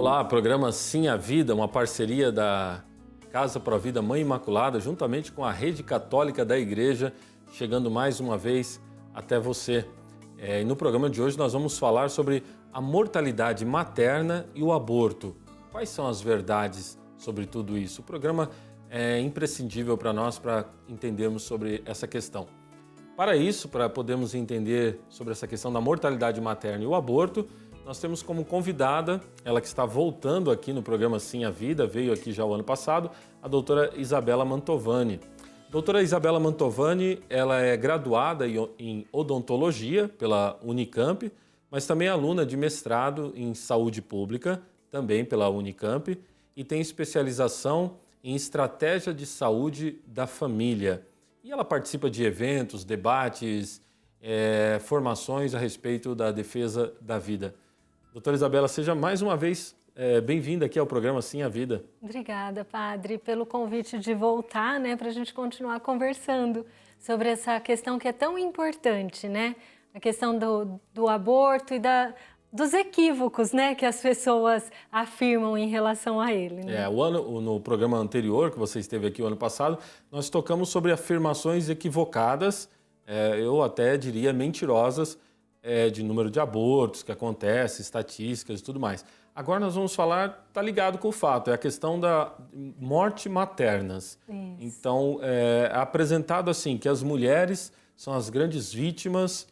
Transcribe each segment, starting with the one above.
Olá, programa Sim a Vida, uma parceria da Casa Pro Vida Mãe Imaculada, juntamente com a Rede Católica da Igreja, chegando mais uma vez até você. E no programa de hoje nós vamos falar sobre a mortalidade materna e o aborto. Quais são as verdades sobre tudo isso? O programa é imprescindível para nós para entendermos sobre essa questão. Para isso, para podermos entender sobre essa questão da mortalidade materna e o aborto, nós temos como convidada, ela que está voltando aqui no programa Sim a Vida, veio aqui já o ano passado, a doutora Isabela Mantovani. Doutora Isabela Mantovani, ela é graduada em odontologia pela Unicamp, mas também é aluna de mestrado em saúde pública, também pela Unicamp, e tem especialização em estratégia de saúde da família. E ela participa de eventos, debates, formações a respeito da defesa da vida. Doutora Isabela, seja mais uma vez bem-vinda aqui ao programa Sim a Vida. Obrigada, Padre, pelo convite de voltar, para a gente continuar conversando sobre essa questão que é tão importante, a questão do aborto e dos equívocos, que as pessoas afirmam em relação a ele. No programa anterior, que você esteve aqui o ano passado, nós tocamos sobre afirmações equivocadas, eu até diria mentirosas, de número de abortos que acontece, estatísticas e tudo mais. Agora nós vamos falar, está ligado com o fato, é a questão da morte maternas. Isso. Então, é apresentado assim, que as mulheres são as grandes vítimas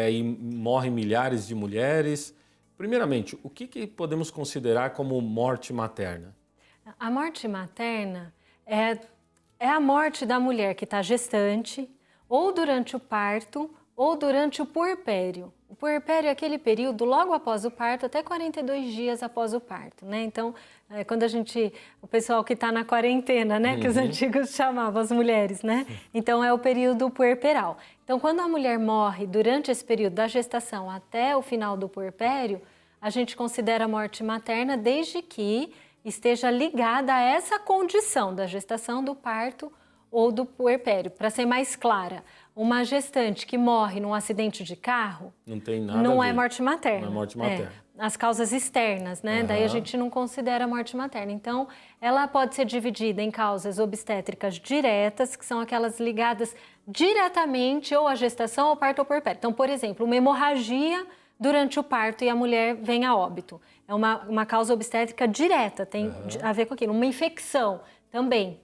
e morrem milhares de mulheres. Primeiramente, o que podemos considerar como morte materna? A morte materna é a morte da mulher que está gestante, ou durante o parto, ou durante o puerpério. O puerpério é aquele período logo após o parto, até 42 dias após o parto, Então, quando o pessoal que está na quarentena, que os antigos chamavam as mulheres, Então, é o período puerperal. Então, quando a mulher morre durante esse período da gestação até o final do puerpério, a gente considera a morte materna desde que esteja ligada a essa condição da gestação, do parto ou do puerpério. Para ser mais clara, uma gestante que morre num acidente de carro não é morte materna. Não é morte materna. As causas externas, Daí a gente não considera morte materna. Então, ela pode ser dividida em causas obstétricas diretas, que são aquelas ligadas diretamente ou à gestação, ao parto ou puerpério. Então, por exemplo, uma hemorragia durante o parto e a mulher vem a óbito. É uma causa obstétrica direta, tem a ver com aquilo. Uma infecção também.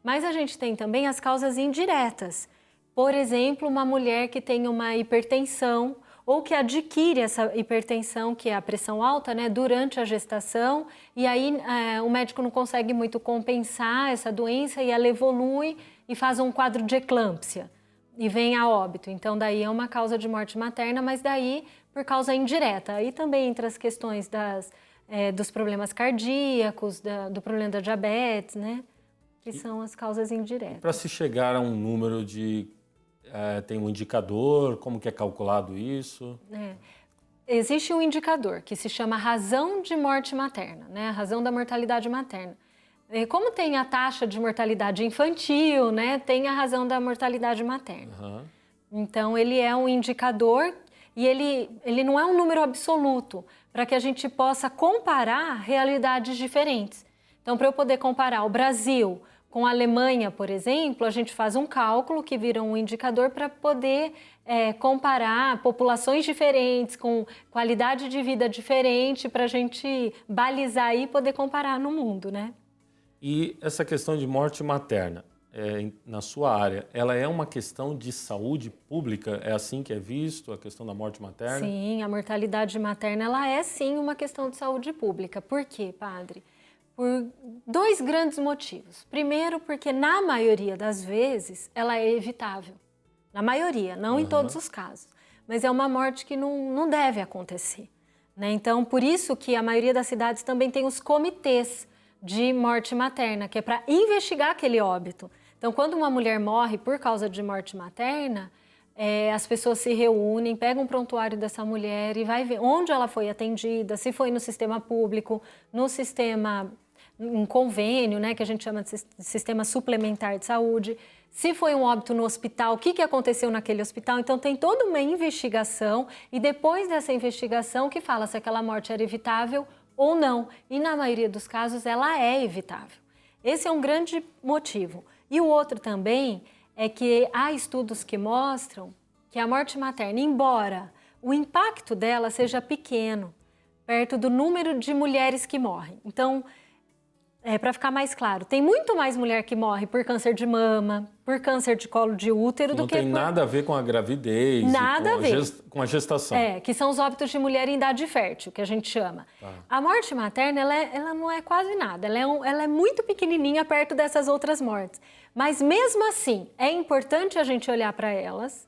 Mas a gente tem também as causas indiretas. Por exemplo, uma mulher que tem uma hipertensão ou que adquire essa hipertensão, que é a pressão alta, durante a gestação, e aí o médico não consegue muito compensar essa doença e ela evolui e faz um quadro de eclâmpsia e vem a óbito. Então, daí é uma causa de morte materna, mas daí por causa indireta. Aí também entra as questões dos problemas cardíacos, do problema da diabetes, que são as causas indiretas. Para se chegar a um número tem um indicador, como que é calculado isso? Existe um indicador que se chama razão de morte materna, a razão da mortalidade materna. Como tem a taxa de mortalidade infantil, tem a razão da mortalidade materna. Então, ele é um indicador e ele não é um número absoluto, para que a gente possa comparar realidades diferentes. Então, para eu poder comparar o Brasil com a Alemanha, por exemplo, a gente faz um cálculo que vira um indicador para poder comparar populações diferentes, com qualidade de vida diferente, para a gente balizar e poder comparar no mundo, E essa questão de morte materna, na sua área, ela é uma questão de saúde pública? É assim que é visto, a questão da morte materna? Sim, a mortalidade materna, ela é sim uma questão de saúde pública. Por quê, padre? Por dois grandes motivos. Primeiro, porque na maioria das vezes ela é evitável. Na maioria, não em todos os casos. Mas é uma morte que não deve acontecer. Então, por isso que a maioria das cidades também tem os comitês de morte materna, que é para investigar aquele óbito. Então, quando uma mulher morre por causa de morte materna, as pessoas se reúnem, pegam um prontuário dessa mulher e vai ver onde ela foi atendida, se foi no sistema público, no sistema, um convênio, que a gente chama de sistema suplementar de saúde, se foi um óbito no hospital, o que aconteceu naquele hospital. Então, tem toda uma investigação e depois dessa investigação que fala se aquela morte era evitável ou não. E na maioria dos casos ela é evitável. Esse é um grande motivo. E o outro também é que há estudos que mostram que a morte materna, embora o impacto dela seja pequeno, perto do número de mulheres que morrem. Então, para ficar mais claro, tem muito mais mulher que morre por câncer de mama, por câncer de colo de útero do que não tem nada a ver com a gravidez, nada a ver com a gestação. Que são os óbitos de mulher em idade fértil, que a gente chama. Tá. A morte materna, ela não é quase nada, ela é muito pequenininha perto dessas outras mortes. Mas mesmo assim, é importante a gente olhar para elas,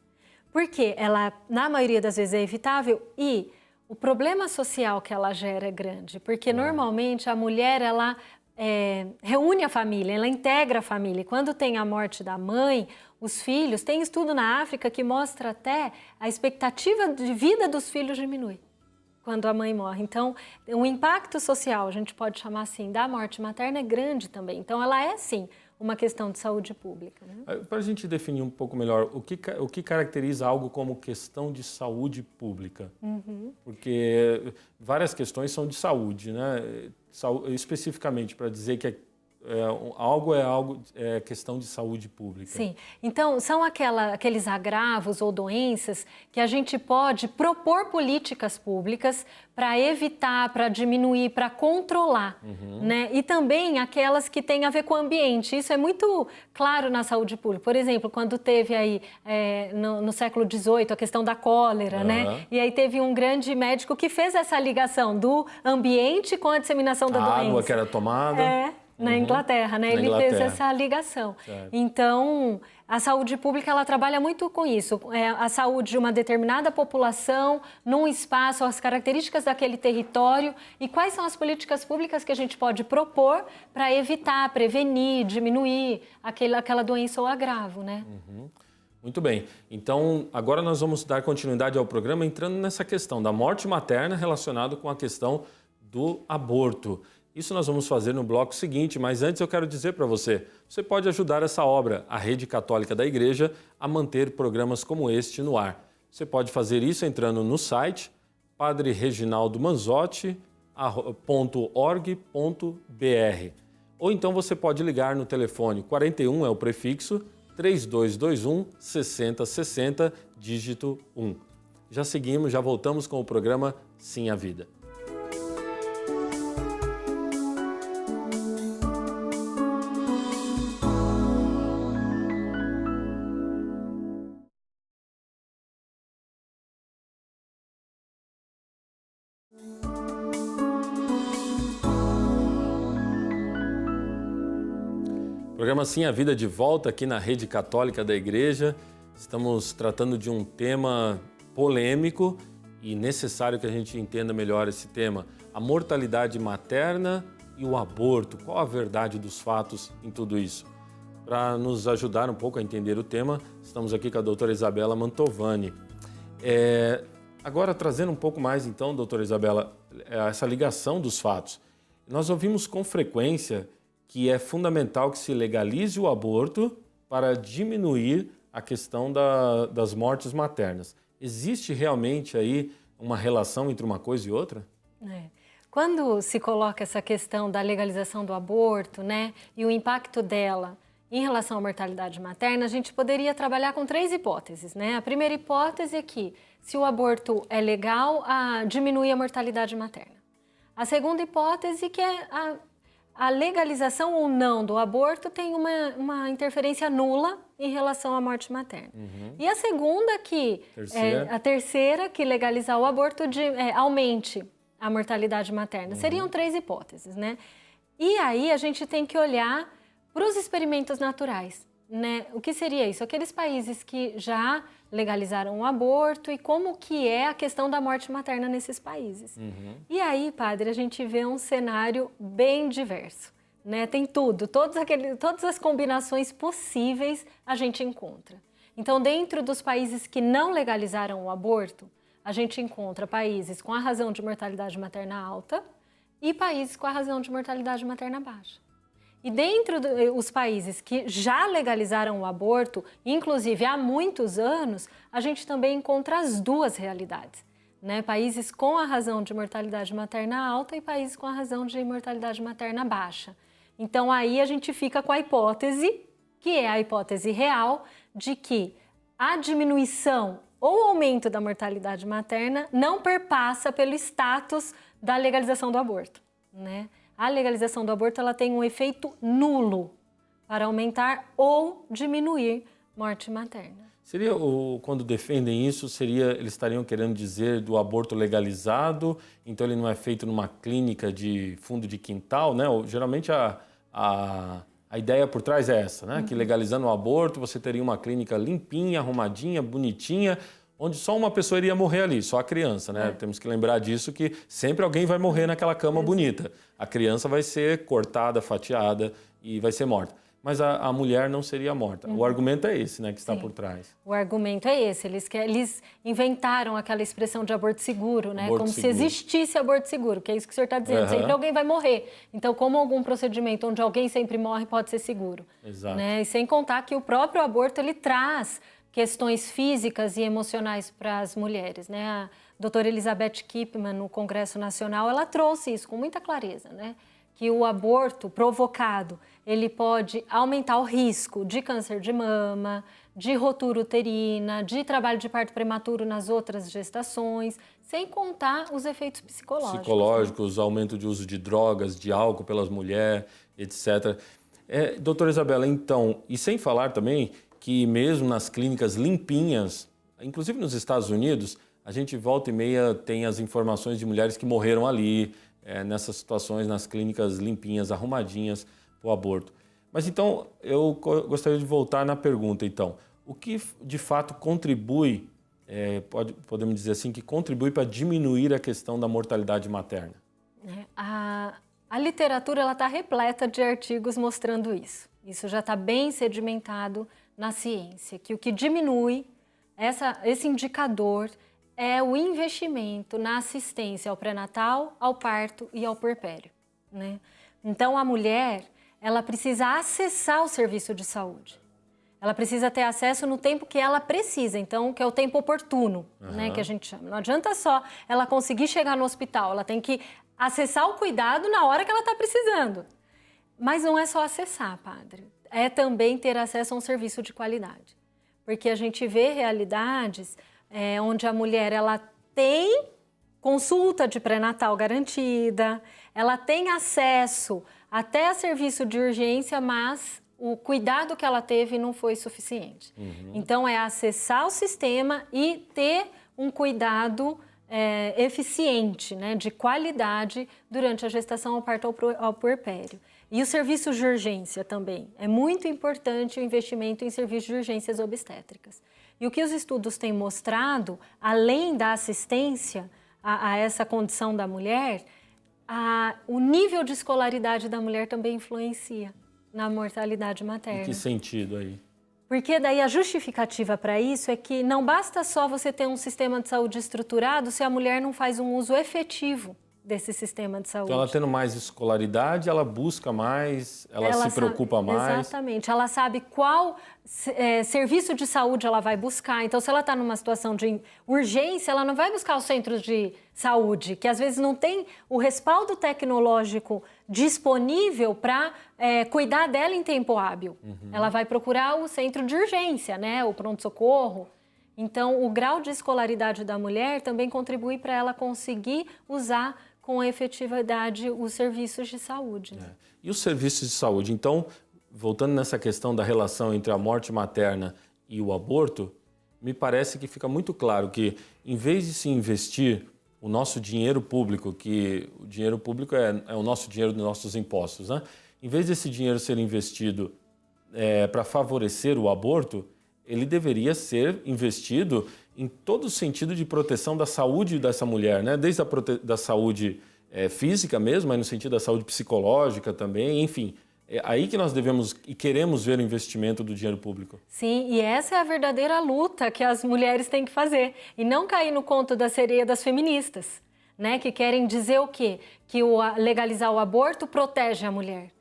porque ela, na maioria das vezes, é evitável e o problema social que ela gera é grande, porque normalmente a mulher, ela reúne a família, ela integra a família. E quando tem a morte da mãe, os filhos, tem estudo na África que mostra até a expectativa de vida dos filhos diminui quando a mãe morre. Então, o impacto social, a gente pode chamar assim, da morte materna é grande também. Então, ela é sim uma questão de saúde pública. Né? Para a gente definir um pouco melhor, o que caracteriza algo como questão de saúde pública? Porque várias questões são de saúde, né? Especificamente para dizer que algo é questão de saúde pública. Sim, então são aqueles agravos ou doenças que a gente pode propor políticas públicas para evitar, para diminuir, para controlar, né? E também aquelas que têm a ver com o ambiente. Isso é muito claro na saúde pública. Por exemplo, quando teve aí no século XVIII a questão da cólera, né? E aí teve um grande médico que fez essa ligação do ambiente com a disseminação da doença. A água que era tomada. Na Inglaterra, né? Ele fez essa ligação. Certo. Então, a saúde pública, ela trabalha muito com isso. A saúde de uma determinada população, num espaço, as características daquele território e quais são as políticas públicas que a gente pode propor para evitar, prevenir, diminuir aquela doença ou agravo, né? Muito bem. Então, agora nós vamos dar continuidade ao programa entrando nessa questão da morte materna relacionada com a questão do aborto. Isso nós vamos fazer no bloco seguinte, mas antes eu quero dizer para você, você pode ajudar essa obra, a Rede Católica da Igreja, a manter programas como este no ar. Você pode fazer isso entrando no site padrereginaldomanzotti.org.br ou então você pode ligar no telefone 41 é o prefixo 3221 6060 dígito 1. Já seguimos, já voltamos com o programa Sim à Vida. Programa Sim a Vida de volta aqui na Rede Católica da Igreja. Estamos tratando de um tema polêmico e necessário que a gente entenda melhor esse tema. A mortalidade materna e o aborto. Qual a verdade dos fatos em tudo isso? Para nos ajudar um pouco a entender o tema, estamos aqui com a doutora Isabela Mantovani. Agora, trazendo um pouco mais então, doutora Isabela, essa ligação dos fatos. Nós ouvimos com frequência que é fundamental que se legalize o aborto para diminuir a questão das mortes maternas. Existe realmente aí uma relação entre uma coisa e outra? Quando se coloca essa questão da legalização do aborto, né, e o impacto dela em relação à mortalidade materna, a gente poderia trabalhar com 3 hipóteses, né? A primeira hipótese é que, se o aborto é legal, diminui a mortalidade materna. A segunda hipótese que é a legalização ou não do aborto tem uma interferência nula em relação à morte materna. E a segunda a terceira que legalizar o aborto aumente a mortalidade materna. Seriam 3 hipóteses, né? E aí a gente tem que olhar para os experimentos naturais, né? O que seria isso? Aqueles países que já legalizaram o aborto e como que é a questão da morte materna nesses países. E aí, padre, a gente vê um cenário bem diverso, né? Tem tudo, todas as combinações possíveis a gente encontra. Então, dentro dos países que não legalizaram o aborto, a gente encontra países com a razão de mortalidade materna alta e países com a razão de mortalidade materna baixa. E dentro dos países que já legalizaram o aborto, inclusive há muitos anos, a gente também encontra as duas realidades. né? Países com a razão de mortalidade materna alta e países com a razão de mortalidade materna baixa. Então, aí a gente fica com a hipótese, que é a hipótese real, de que a diminuição ou aumento da mortalidade materna não perpassa pelo status da legalização do aborto, né? A legalização do aborto ela tem um efeito nulo para aumentar ou diminuir morte materna. Seria, quando defendem isso, eles estariam querendo dizer do aborto legalizado, então ele não é feito numa clínica de fundo de quintal, né? Geralmente a ideia por trás é essa, né? Que legalizando o aborto você teria uma clínica limpinha, arrumadinha, bonitinha, onde só uma pessoa iria morrer ali, só a criança, né? Temos que lembrar disso, que sempre alguém vai morrer naquela cama bonita. A criança vai ser cortada, fatiada e vai ser morta. Mas a mulher não seria morta. O argumento é esse, né, que está por trás. O argumento é esse. Eles inventaram aquela expressão de aborto seguro, né? Como se existisse aborto seguro, que é isso que o senhor está dizendo. Sempre alguém vai morrer. Então, como algum procedimento onde alguém sempre morre pode ser seguro. Exato. Né? E sem contar que o próprio aborto, ele traz questões físicas e emocionais para as mulheres, né? A doutora Elizabeth Kipman, no Congresso Nacional, ela trouxe isso com muita clareza, né? Que o aborto provocado, ele pode aumentar o risco de câncer de mama, de rotura uterina, de trabalho de parto prematuro nas outras gestações, sem contar os efeitos psicológicos. Psicológicos, né? Aumento de uso de drogas, de álcool pelas mulheres, etc. Doutora Isabela, então, e sem falar também que mesmo nas clínicas limpinhas, inclusive nos Estados Unidos, a gente volta e meia tem as informações de mulheres que morreram ali, nessas situações, nas clínicas limpinhas, arrumadinhas para o aborto. Mas então, eu gostaria de voltar na pergunta, então. O que de fato contribui, podemos dizer assim, que contribui para diminuir a questão da mortalidade materna? A literatura está repleta de artigos mostrando isso. Isso já está bem sedimentado na ciência, que o que diminui esse indicador é o investimento na assistência ao pré-natal, ao parto e ao puerpério, né? Então, a mulher, ela precisa acessar o serviço de saúde. Ela precisa ter acesso no tempo que ela precisa, então, que é o tempo oportuno, né, que a gente chama. Não adianta só ela conseguir chegar no hospital, ela tem que acessar o cuidado na hora que ela está precisando. Mas não é só acessar, padre. É também ter acesso a um serviço de qualidade. Porque a gente vê realidades onde a mulher ela tem consulta de pré-natal garantida, ela tem acesso até a serviço de urgência, mas o cuidado que ela teve não foi suficiente. Então, é acessar o sistema e ter um cuidado eficiente, né, de qualidade durante a gestação, ao parto, ao puerpério. E o serviço de urgência também. É muito importante o investimento em serviços de urgências obstétricas. E o que os estudos têm mostrado, além da assistência a essa condição da mulher, o nível de escolaridade da mulher também influencia na mortalidade materna. Em que sentido aí? Porque daí a justificativa para isso é que não basta só você ter um sistema de saúde estruturado se a mulher não faz um uso efetivo desse sistema de saúde. Então, ela tendo mais escolaridade, ela busca mais, ela se preocupa mais. Exatamente. Ela sabe qual serviço de saúde ela vai buscar. Então, se ela está numa situação de urgência, ela não vai buscar os centros de saúde, que às vezes não tem o respaldo tecnológico disponível para cuidar dela em tempo hábil. Ela vai procurar o centro de urgência, né? O pronto-socorro. Então, o grau de escolaridade da mulher também contribui para ela conseguir usar com efetividade os serviços de saúde. E os serviços de saúde? Então, voltando nessa questão da relação entre a morte materna e o aborto, me parece que fica muito claro que, em vez de se investir o nosso dinheiro público, que o dinheiro público é o nosso dinheiro dos nossos impostos, né? Em vez desse dinheiro ser investido para favorecer o aborto, ele deveria ser investido em todo o sentido de proteção da saúde dessa mulher, né? Desde da saúde física mesmo, mas no sentido da saúde psicológica também, enfim. É aí que nós devemos e queremos ver o investimento do dinheiro público. Sim, e essa é a verdadeira luta que as mulheres têm que fazer. E não cair no conto da sereia das feministas, né? Que querem dizer o quê? Que legalizar o aborto protege a mulher.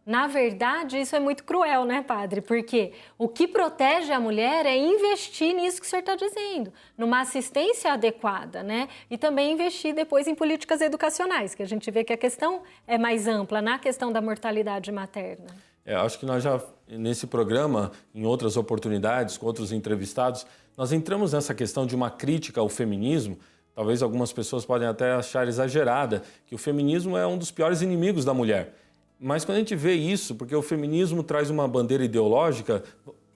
Na verdade, isso é muito cruel, né, padre? Porque o que protege a mulher é investir nisso que o senhor está dizendo, numa assistência adequada, né? E também investir depois em políticas educacionais, que a gente vê que a questão é mais ampla na questão da mortalidade materna. Acho que nós já, nesse programa, em outras oportunidades, com outros entrevistados, nós entramos nessa questão de uma crítica ao feminismo. Talvez algumas pessoas podem até achar exagerada, que o feminismo é um dos piores inimigos da mulher. Mas quando a gente vê isso, porque o feminismo traz uma bandeira ideológica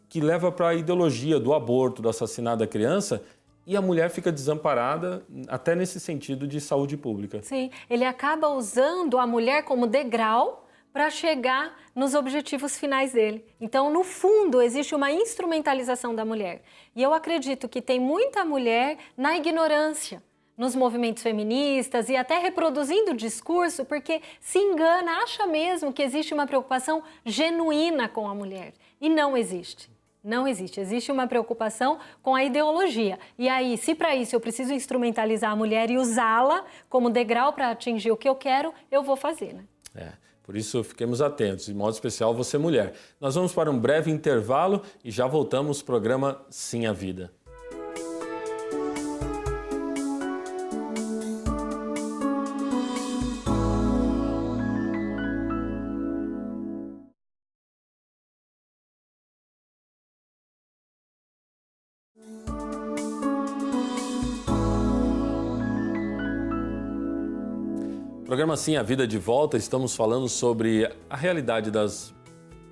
que leva para a ideologia do aborto, do assassinato da criança, e a mulher fica desamparada até nesse sentido de saúde pública. Sim, ele acaba usando a mulher como degrau para chegar nos objetivos finais dele. Então, no fundo, existe uma instrumentalização da mulher. E eu acredito que tem muita mulher na ignorância, nos movimentos feministas e até reproduzindo o discurso, porque se engana, acha mesmo que existe uma preocupação genuína com a mulher. E não existe. Não existe. Existe uma preocupação com a ideologia. E aí, se para isso eu preciso instrumentalizar a mulher e usá-la como degrau para atingir o que eu quero, eu vou fazer, né? Por isso, fiquemos atentos, de modo especial você mulher. Nós vamos para um breve intervalo e já voltamos ao programa Sim à Vida. Programa Sim, a Vida de Volta, estamos falando sobre a realidade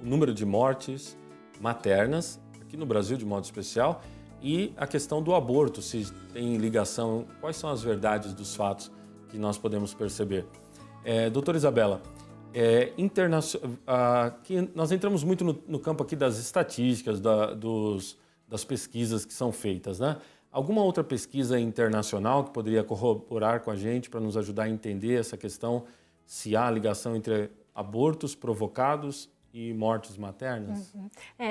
o número de mortes maternas, aqui no Brasil de modo especial, e a questão do aborto, se tem ligação, quais são as verdades dos fatos que nós podemos perceber. Doutora Isabela, aqui nós entramos muito no campo aqui das estatísticas, das pesquisas que são feitas, né? Alguma outra pesquisa internacional que poderia corroborar com a gente para nos ajudar a entender essa questão, se há ligação entre abortos provocados e mortes maternas?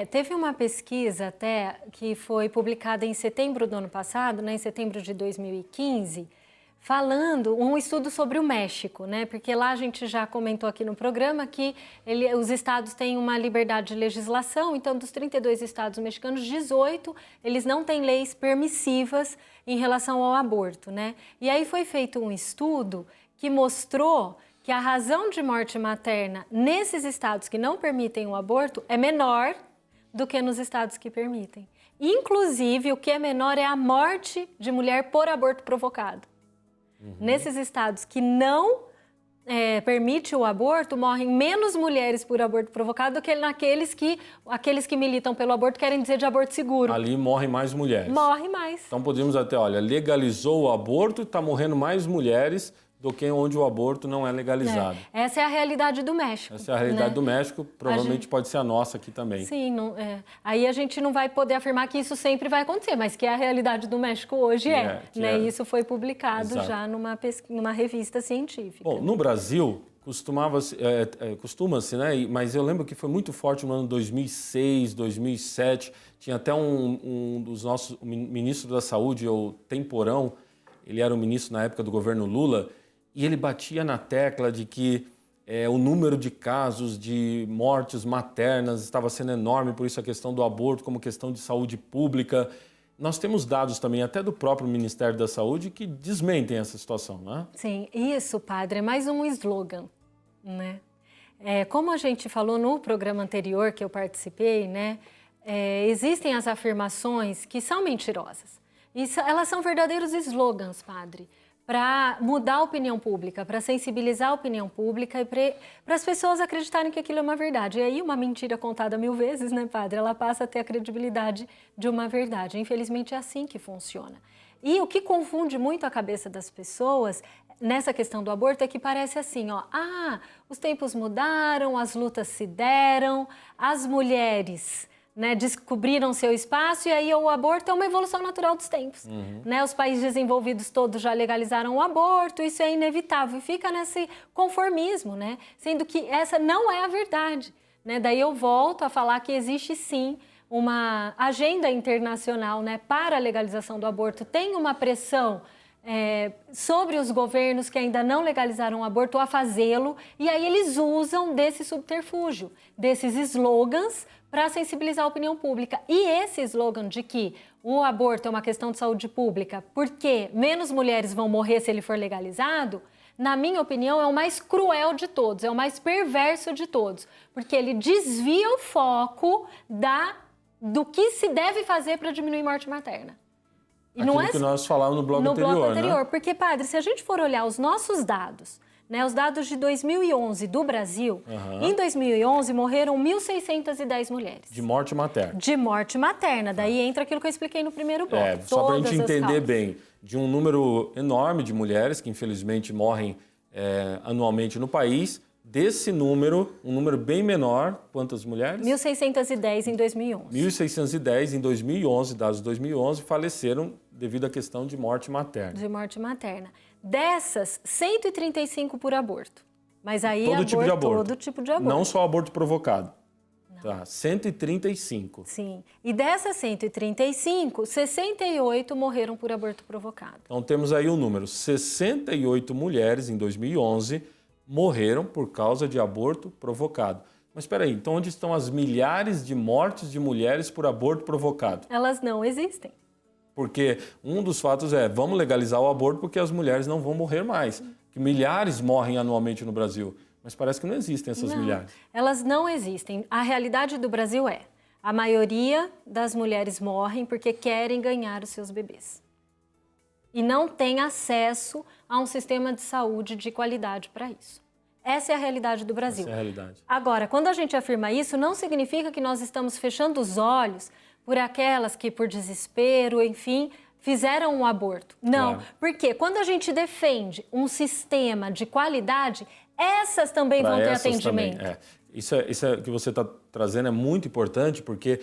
Teve uma pesquisa até que foi publicada em setembro do ano passado, né, em setembro de 2015, falando um estudo sobre o México, né? Porque lá a gente já comentou aqui no programa que os estados têm uma liberdade de legislação, então dos 32 estados mexicanos, 18 eles não têm leis permissivas em relação ao aborto, né? E aí foi feito um estudo que mostrou que a razão de morte materna nesses estados que não permitem o aborto é menor do que nos estados que permitem. Inclusive, o que é menor é a morte de mulher por aborto provocado. Nesses estados que não permite o aborto, morrem menos mulheres por aborto provocado do que aqueles que militam pelo aborto querem dizer de aborto seguro. Ali morrem mais mulheres. Morre mais. Então podemos até, legalizou o aborto, está morrendo mais mulheres do que onde o aborto não é legalizado. Essa é a realidade do México. Essa é a realidade do México, provavelmente pode ser a nossa aqui também. Sim, aí a gente não vai poder afirmar que isso sempre vai acontecer, mas que a realidade do México hoje né? Isso foi publicado já numa revista científica. Bom, no Brasil, costuma-se, né? Mas eu lembro que foi muito forte no ano 2006, 2007, tinha até um dos nossos ministros da Saúde, o Temporão, ele era o ministro na época do governo Lula, e ele batia na tecla de que o número de casos de mortes maternas estava sendo enorme, por isso a questão do aborto como questão de saúde pública. Nós temos dados também até do próprio Ministério da Saúde que desmentem essa situação, né? Sim, isso, padre, é mais um slogan, né? Como a gente falou no programa anterior que eu participei, né? Existem as afirmações que são mentirosas. Elas são verdadeiros slogans, padre, para mudar a opinião pública, para sensibilizar a opinião pública e para as pessoas acreditarem que aquilo é uma verdade. E aí uma mentira contada 1000 vezes, né, padre, ela passa a ter a credibilidade de uma verdade. Infelizmente é assim que funciona. E o que confunde muito a cabeça das pessoas nessa questão do aborto é que parece assim, os tempos mudaram, as lutas se deram, as mulheres, né, descobriram seu espaço e aí o aborto é uma evolução natural dos tempos. Né? Os países desenvolvidos todos já legalizaram o aborto, isso é inevitável e fica nesse conformismo, né? Sendo que essa não é a verdade. Né? Daí eu volto a falar que existe sim uma agenda internacional, né, para a legalização do aborto, tem uma pressão sobre os governos que ainda não legalizaram o aborto a fazê-lo, e aí eles usam desse subterfúgio, desses slogans para sensibilizar a opinião pública. E esse slogan de que o aborto é uma questão de saúde pública, porque menos mulheres vão morrer se ele for legalizado, na minha opinião, é o mais cruel de todos, é o mais perverso de todos, porque ele desvia o foco do que se deve fazer para diminuir morte materna. E aquilo não é que nós falávamos no bloco anterior, né? Porque, padre, se a gente for olhar os nossos dados, né, os dados de 2011 do Brasil, em 2011 morreram 1.610 mulheres. De morte materna. De morte materna. Daí entra aquilo que eu expliquei no primeiro bloco. Só para a gente entender bem, de um número enorme de mulheres que infelizmente morrem anualmente no país, desse número, um número bem menor, quantas mulheres? 1.610 em 2011. 1.610 em 2011, dados de 2011, faleceram devido à questão de morte materna. De morte materna. Dessas, 135 por aborto. Mas aí todo tipo de aborto. Todo tipo de aborto. Não só aborto provocado. Não. Tá, 135. Sim. E dessas 135, 68 morreram por aborto provocado. Então temos aí um número, 68 mulheres em 2011 morreram por causa de aborto provocado. Mas espera aí, então onde estão as milhares de mortes de mulheres por aborto provocado? Elas não existem. Porque um dos fatos vamos legalizar o aborto porque as mulheres não vão morrer mais. Que milhares morrem anualmente no Brasil. Mas parece que não existem essas milhares. Elas não existem. A realidade do Brasil a maioria das mulheres morrem porque querem ganhar os seus bebês. E não tem acesso a um sistema de saúde de qualidade para isso. Essa é a realidade do Brasil. Essa é a realidade. Agora, quando a gente afirma isso, não significa que nós estamos fechando os olhos por aquelas que, por desespero, enfim, fizeram um aborto. Não, claro. Porque quando a gente defende um sistema de qualidade, essas também vão ter atendimento. Também, Isso que você está trazendo é muito importante, porque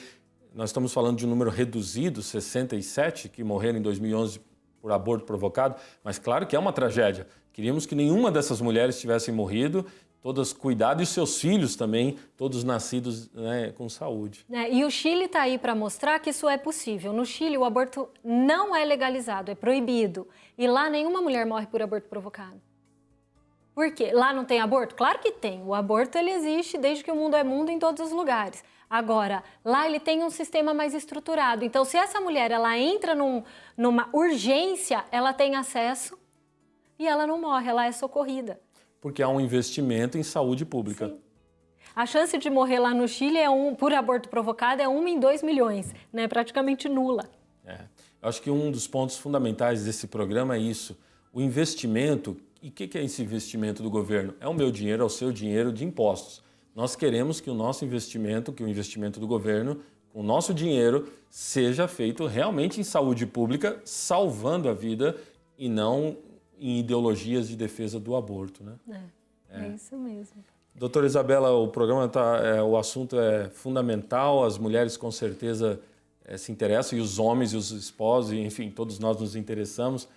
nós estamos falando de um número reduzido, 67, que morreram em 2011 por aborto provocado, mas claro que é uma tragédia. Queríamos que nenhuma dessas mulheres tivessem morrido, todas cuidadas, e os seus filhos também, todos nascidos com saúde. E o Chile está aí para mostrar que isso é possível. No Chile, o aborto não é legalizado, é proibido. E lá nenhuma mulher morre por aborto provocado. Por quê? Lá não tem aborto? Claro que tem. O aborto ele existe desde que o mundo é mundo em todos os lugares. Agora, lá ele tem um sistema mais estruturado. Então, se essa mulher ela entra numa urgência, ela tem acesso e ela não morre, ela é socorrida. Porque há um investimento em saúde pública. Sim. A chance de morrer lá no Chile por aborto provocado é 1 em 2 milhões, né? Praticamente nula. Eu acho que um dos pontos fundamentais desse programa é isso, o investimento. E o que é esse investimento do governo? É o meu dinheiro, é o seu dinheiro de impostos. Nós queremos que o nosso investimento, que o investimento do governo, com o nosso dinheiro, seja feito realmente em saúde pública, salvando a vida e não em ideologias de defesa do aborto, né? É isso mesmo. Doutora Isabela, o programa o assunto é fundamental, as mulheres com certeza se interessam, e os homens e os esposos, enfim, todos nós nos interessamos,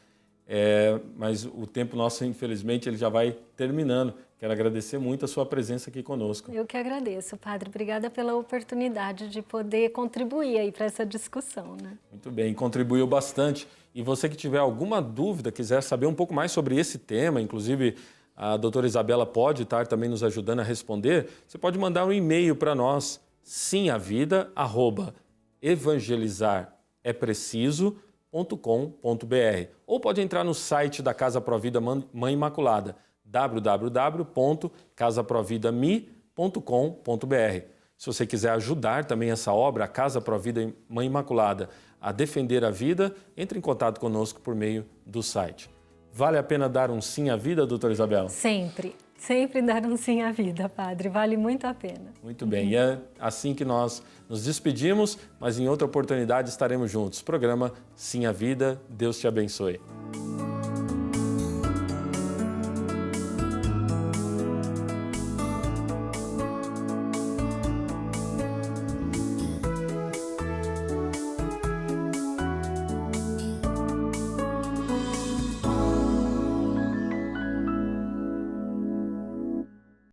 mas o tempo nosso, infelizmente, ele já vai terminando. Quero agradecer muito a sua presença aqui conosco. Eu que agradeço, padre. Obrigada pela oportunidade de poder contribuir aí para essa discussão, né? Muito bem, contribuiu bastante. E você que tiver alguma dúvida, quiser saber um pouco mais sobre esse tema, inclusive a doutora Isabela pode estar também nos ajudando a responder, você pode mandar um e-mail para nós, simavida@evangelizarEpreciso.com.br, ou pode entrar no site da Casa Provida Mãe Imaculada, www.casaprovidami.com.br. Se você quiser ajudar também essa obra, a Casa Provida Mãe Imaculada, a defender a vida, entre em contato conosco por meio do site. Vale a pena dar um sim à vida, doutora Isabela? Sempre. Sempre dar um sim à vida, padre. Vale muito a pena. Muito bem. E é assim que nós nos despedimos, mas em outra oportunidade estaremos juntos. Programa Sim à Vida. Deus te abençoe.